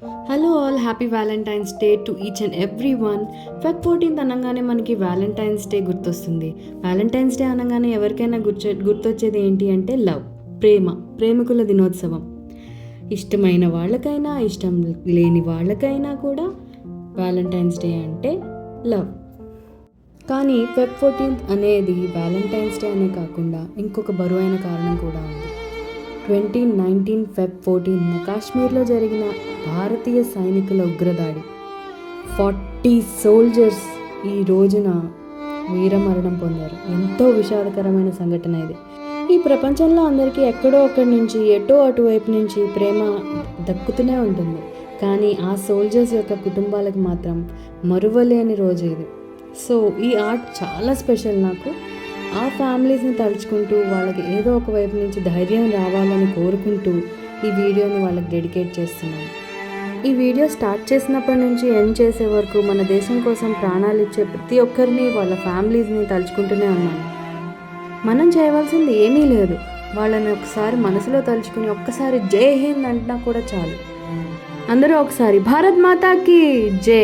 Hello all, happy Valentine's day to each and every one. Feb 14 అనగానే మనకి Valentine's day గుర్తొస్తుంది. Valentine's day అనగానే ఎవరికైనా గుర్తొచ్చేది ఏంటి అంటే లవ్, ప్రేమికుల దినోత్సవం. ఇష్టమైన వాళ్ళకైనా ఇష్టం లేని వాళ్ళకైనా కూడా వ్యాలంటైన్స్ డే అంటే లవ్. కానీ ఫెబ్ 14 అనేది వ్యాలంటైన్స్ డే అనే కాకుండా ఇంకొక బరువైన కారణం కూడా ఉంది. 2019 ఫెబ్ 14 కాశ్మీర్లో జరిగిన భారతీయ సైనికుల ఉగ్రదాడి. 40 సోల్జర్స్ ఈ రోజున వీరమరణం పొందారు. ఎంతో విషాదకరమైన సంఘటన ఇది. ఈ ప్రపంచంలో అందరికీ ఎక్కడో అక్కడి నుంచి అటువైపు నుంచి ప్రేమ దక్కుతూనే ఉంటుంది. కానీ ఆ సోల్జర్స్ యొక్క కుటుంబాలకు మాత్రం మరువలేని రోజు ఇది. సో ఈ ఆర్ట్ చాలా స్పెషల్ నాకు. ఆ ఫ్యామిలీస్ని తలుచుకుంటూ వాళ్ళకి ఏదో ఒక వైపు నుంచి ధైర్యం రావాలని కోరుకుంటూ ఈ వీడియోని వాళ్ళకి డెడికేట్ చేస్తున్నాను. ఈ వీడియో స్టార్ట్ చేసినప్పటి నుంచి ఎండ్ చేసే వరకు మన దేశం కోసం ప్రాణాలు ఇచ్చే ప్రతి ఒక్కరిని, వాళ్ళ ఫ్యామిలీస్ని తలుచుకుంటూనే ఉన్నాను. మనం చేయవలసింది ఏమీ లేదు. వాళ్ళని ఒకసారి మనసులో తలుచుకుని ఒక్కసారి జై హింద్ అంటున్నా కూడా చాలు. అందరూ ఒకసారి భారత్ మాతాకి జై.